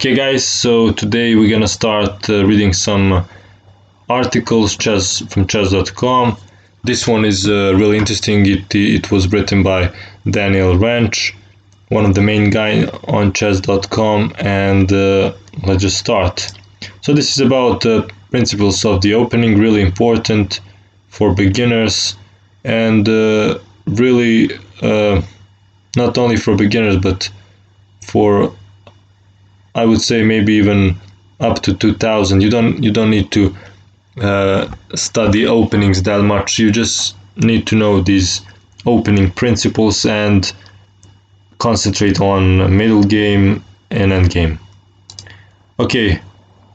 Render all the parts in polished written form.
Okay guys, so today we're gonna start reading some articles from chess.com. This one is really interesting. It was written by Daniel Ranch, one of the main guys on chess.com, and let's just start. So this is about principles of the opening, really important for beginners, and really not only for beginners but for, I would say, maybe even up to 2000. You don't need to study openings that much. You just need to know these opening principles and concentrate on middle game and end game. Okay,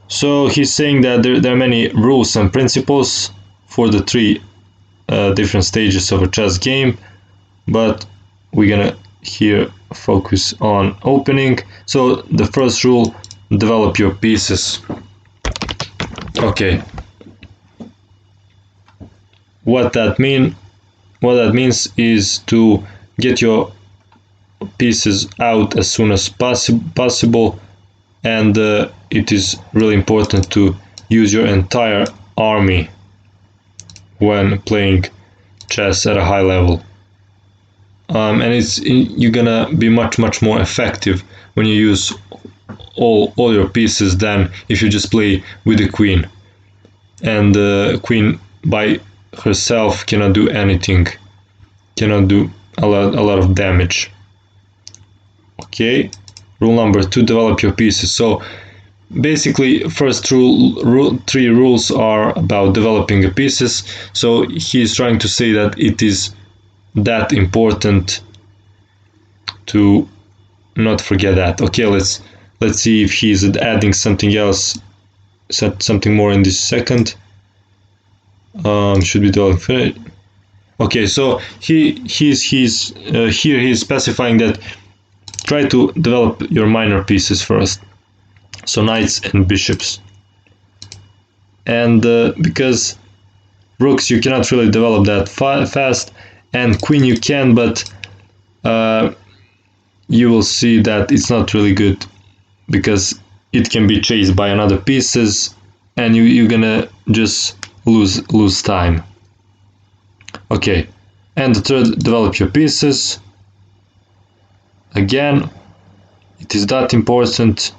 so he's saying that there are many rules and principles for the three different stages of a chess game, but we're gonna here focus on opening. So the first rule: develop your pieces. Okay, what that means is to get your pieces out as soon as possible, and it is really important to use your entire army when playing chess at a high level. And you're gonna be much more effective when you use all your pieces than if you just play with the queen. And the queen by herself cannot do anything, cannot do a lot of damage. Okay, rule number 2: develop your pieces. So basically, first three rules are about developing the pieces. So he's trying to say that it is that important to not forget that. Okay, let's see if he's adding something else, something more in this second. Should be developed. Okay, so he's here he's specifying that try to develop your minor pieces first, so knights and bishops, and because rooks you cannot really develop that fast, and queen you can, but you will see that it's not really good because it can be chased by another pieces, and you're gonna just lose time. Okay, and the third: develop your pieces. Again, it is that important,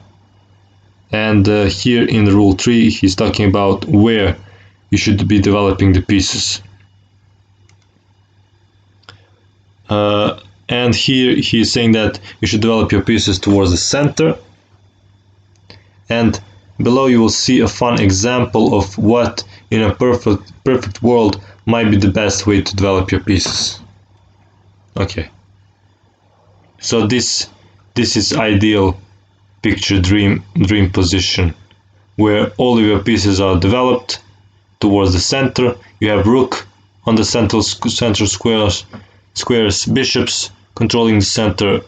and here in rule 3 he's talking about where you should be developing the pieces. And here he's saying that you should develop your pieces towards the center, and below you will see a fun example of what in a perfect world might be the best way to develop your pieces. Okay, so this is ideal picture dream position where all of your pieces are developed towards the center. You have rook on the center squares, bishops controlling the center,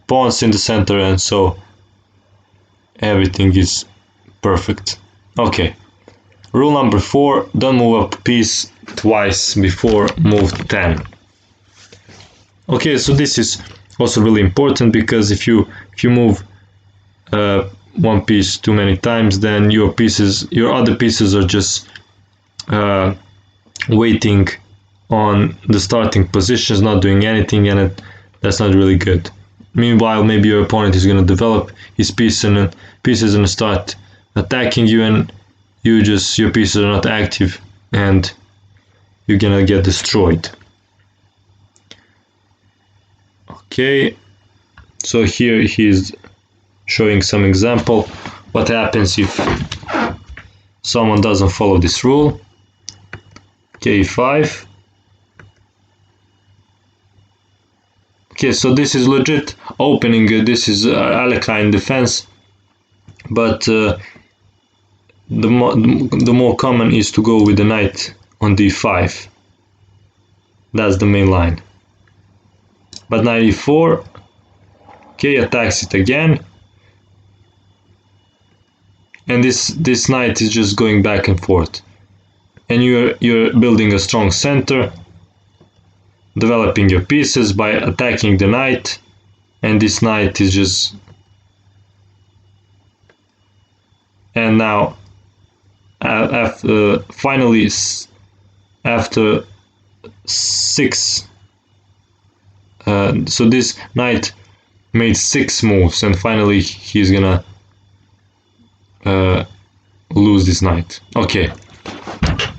pawns in the center, and so everything is perfect. Okay, rule number 4: don't move up a piece twice before move 10. Okay, so this is also really important, because if you move one piece too many times, then your other pieces are just waiting on the starting positions, not doing anything, and that's not really good. Meanwhile, maybe your opponent is going to develop his pieces and start attacking you, and your pieces are not active, and you're gonna get destroyed. Okay, so here he's showing some example what happens if someone doesn't follow this rule. K5. Okay, so this is legit opening. This is Alekhine defense, but the more common is to go with the knight on d5. That's the main line. But knight e4. Okay, attacks it again, and this knight is just going back and forth, and you're building a strong center, developing your pieces by attacking the knight, and this knight is just and now finally after 6, so this knight made 6 moves, and finally he's gonna lose this knight. Okay.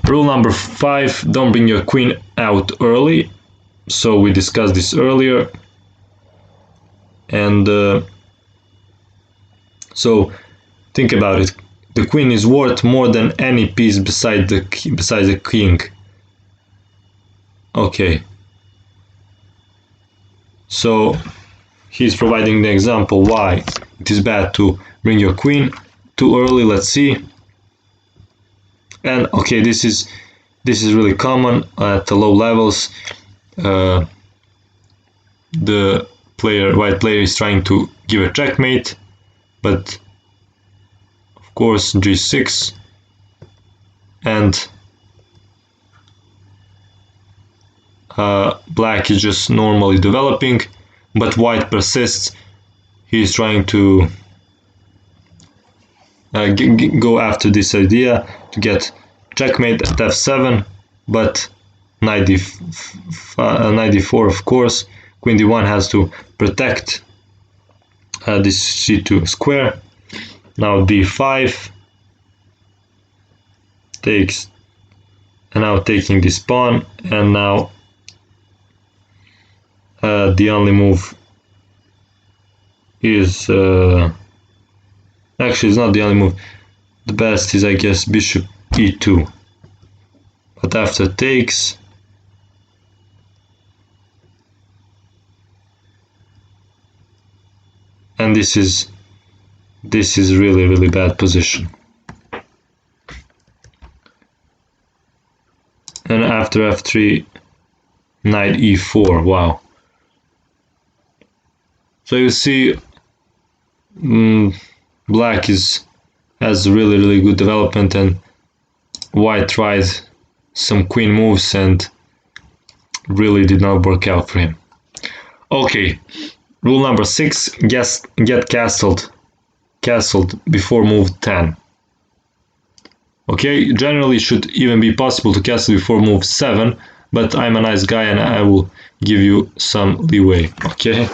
Rule number 5, don't bring your queen out early. So we discussed this earlier. And so think about it. The queen is worth more than any piece besides the king. Okay. So he's providing the example why it is bad to bring your queen too early. Let's see. And okay, this is really common at the low levels. The white player is trying to give a checkmate, but of course g6, and black is just normally developing, but white persists. He is trying to go after this idea to get checkmate at f7, but knight d4, of course. Queen d1 has to protect this c2 square. Now d5 takes, and now taking this pawn, and now the only move is actually it's not the only move. The best is, I guess, bishop e2, but after takes, and this is really bad position. And after f3, knight e4. Wow. So you see, black has really good development, and white tried some queen moves and really did not work out for him. Okay, rule number 6: get castled before move 10. Okay, generally it should even be possible to castle before move 7, but I'm a nice guy and I will give you some leeway. Okay.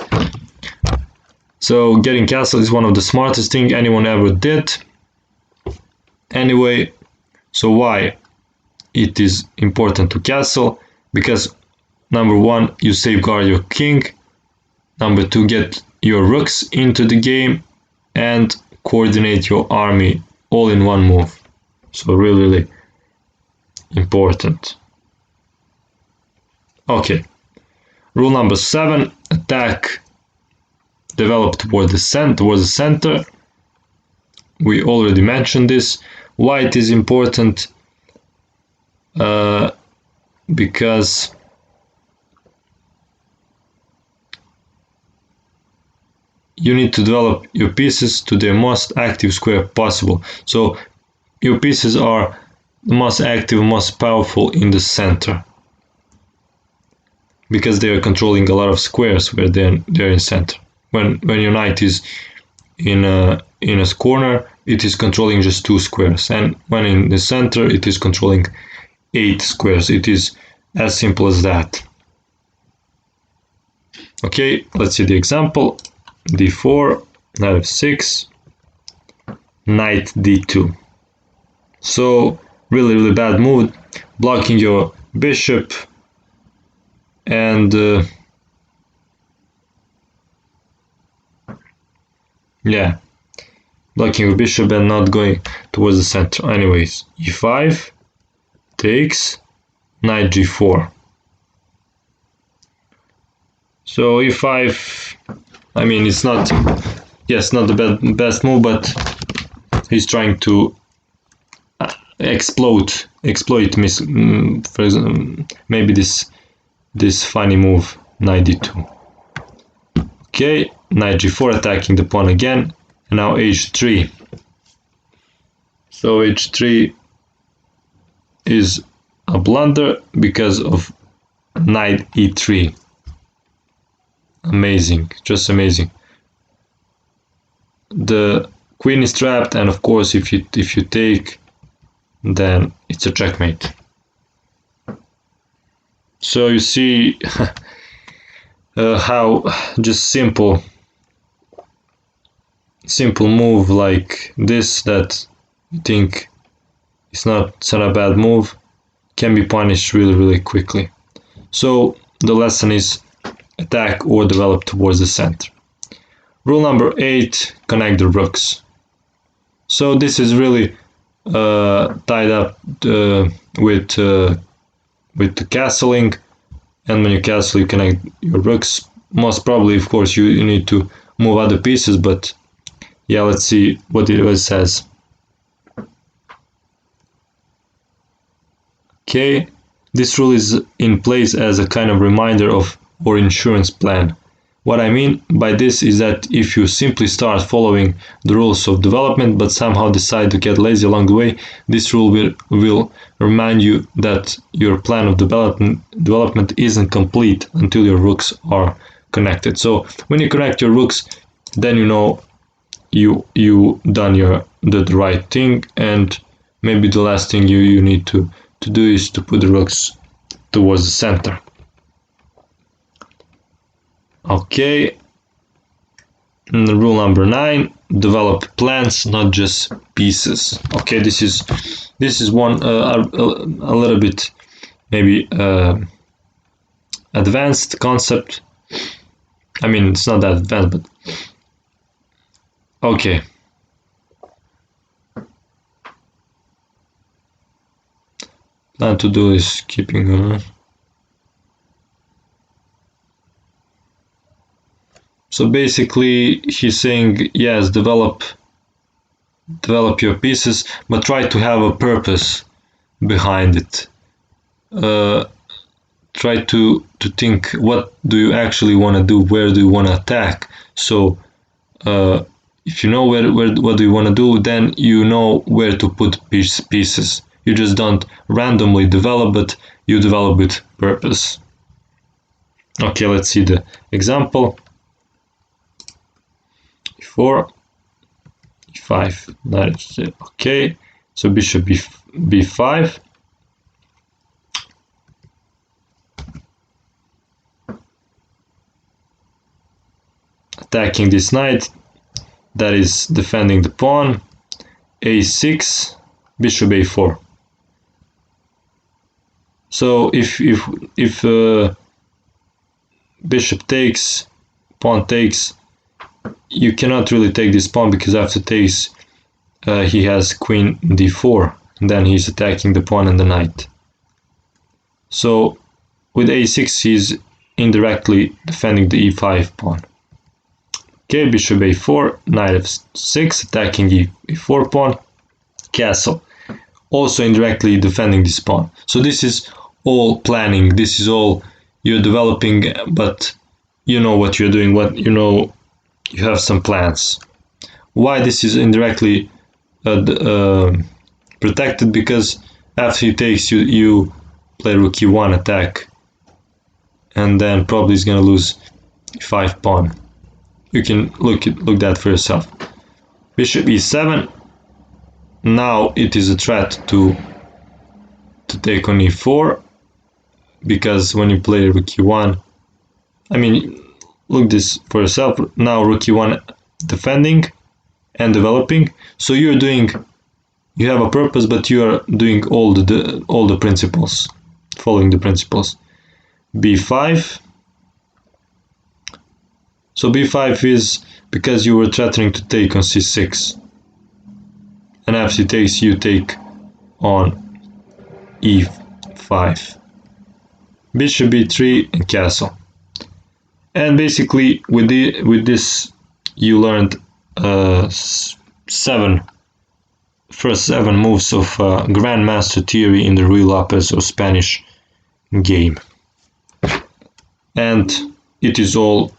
So getting castled is one of the smartest things anyone ever did. Anyway, so why it is important to castle? Because number 1, you safeguard your king. Number 2, get your rooks into the game and coordinate your army all in one move. So really important. Okay. Rule number 7, attack, develop towards the center. We already mentioned this. White is important because you need to develop your pieces to their most active square possible. So your pieces are the most active, most powerful in the center, because they are controlling a lot of squares where they're in center. When your knight is in a corner, it is controlling just 2 squares, and when in the center, it is controlling 8 squares. It is as simple as that. Okay, let's see the example. d4, knight f6, knight d2. So really bad move, blocking your bishop, and yeah, blocking your bishop and not going towards the center. Anyways, e5 takes, knight g4. So e5, I mean, it's not the best move, but he's trying to exploit for example, maybe this funny move, knight d2. Okay, knight g4, attacking the pawn again, and now h3. So h3 is a blunder because of knight e3. Amazing, just amazing. The queen is trapped, and of course if you take, then it's a checkmate. So you see how just simple move like this that you think it's not a bad move can be punished really quickly. So the lesson is attack or develop towards the center. Rule number 8, connect the rooks. So this is really tied up with the castling, and when you castle you connect your rooks. Most probably, of course, you need to move other pieces, but yeah, let's see what it says. Okay, this rule is in place as a kind of reminder of or insurance plan. What I mean by this is that if you simply start following the rules of development but somehow decide to get lazy along the way, this rule will remind you that your plan of development isn't complete until your rooks are connected. So when you connect your rooks, then you know you done the right thing, and maybe the last thing you need to do is to put the rooks towards the center. Okay, and rule number 9, develop plans, not just pieces. Okay, this is one a little bit maybe advanced concept. I mean, it's not that advanced, but okay. Plan to do is keeping So basically he's saying, yes, develop your pieces, but try to have a purpose behind it. Try to think, what do you actually want to do, where do you want to attack. So if you know what do you want to do, then you know where to put pieces. You just don't randomly develop, but you develop with purpose. Okay, let's see the example. E4, E5, that's it. Okay, so bishop B5. Attacking this knight, that is defending the pawn. A6, bishop A4. So if bishop takes, pawn takes, you cannot really take this pawn, because after takes he has queen d4, and then he's attacking the pawn and the knight. So with a6 he's indirectly defending the e5 pawn. Okay, bishop a4, knight f6, attacking e4 pawn, castle, also indirectly defending this pawn. So this is all planning, this is all you're developing, but you know what you're doing, you have some plans. Why this is indirectly protected? Because after he takes, you play rook e1 attack, and then probably he's gonna lose e5 pawn. You can look that for yourself. Bishop e7. Now it is a threat to take on e4, because when you play rook e1, I mean, look this for yourself. Now rook e1 defending and developing. So you have a purpose, but you are doing all the principles, following the principles. b5. So b5 is because you were threatening to take on c6, and after he takes, you take on e5. Bishop b3 and castle. And basically with this you learned first seven moves of Grandmaster theory in the Ruy Lopez or Spanish game. And it is all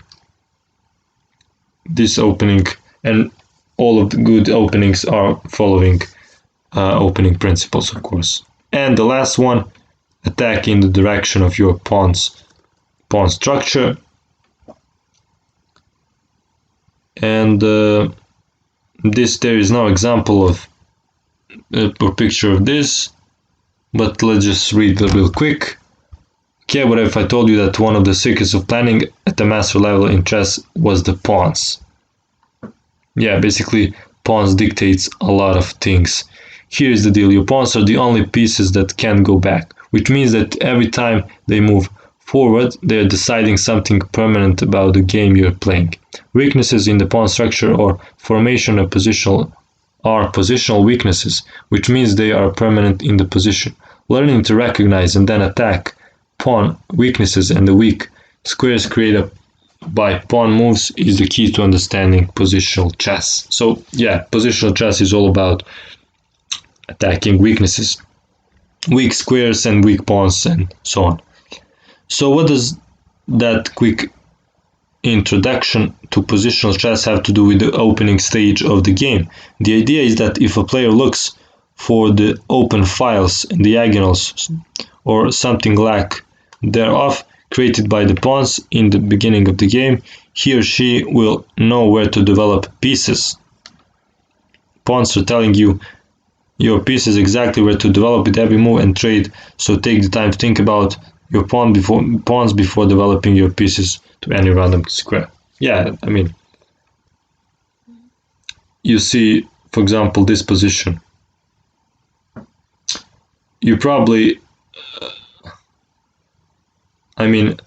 this opening, and all of the good openings are following opening principles, of course. And the last one, attack in the direction of your pawn structure. And there is no example of a picture of this, but let's just read it real quick. Okay, what if I told you that one of the secrets of planning at the master level in chess was the pawns? Yeah, basically pawns dictates a lot of things. Here's the deal, your pawns are the only pieces that can go back, which means that every time they move forward, they are deciding something permanent about the game you're playing. Weaknesses in the pawn structure or formation are positional weaknesses, which means they are permanent in the position. Learning to recognize and then attack pawn weaknesses and the weak squares created by pawn moves is the key to understanding positional chess. So yeah, positional chess is all about attacking weaknesses, weak squares and weak pawns and so on. So what does that quick introduction to positional chess have to do with the opening stage of the game? The idea is that if a player looks for the open files and diagonals or something like thereof created by the pawns in the beginning of the game, he or she will know where to develop pieces. Pawns are telling you your pieces exactly where to develop with every move and trade, so take the time to think about your pawns before developing your pieces to any random square. Yeah, I mean, you see, for example, this position. You probably, I mean,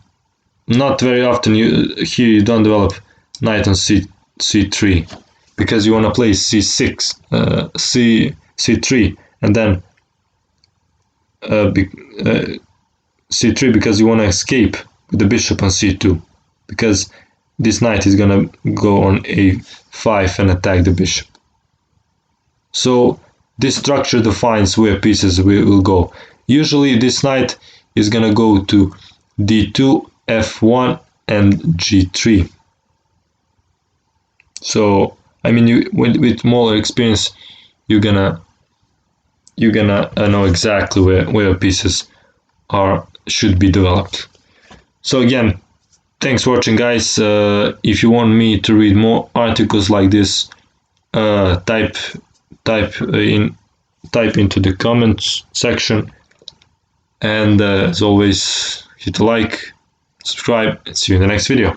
not very often here you don't develop knight on c3 because you want to play c6, c3, and then c3 because you want to escape with the bishop on c2, because this knight is gonna go on a5 and attack the bishop. So this structure defines where pieces will go. Usually this knight is gonna go to d2, f1 and g3. So I mean, with more experience you're gonna know exactly where pieces should be developed. So again, thanks for watching, guys. If you want me to read more articles like this, type into the comments section, and as always, hit a like, subscribe, and see you in the next video.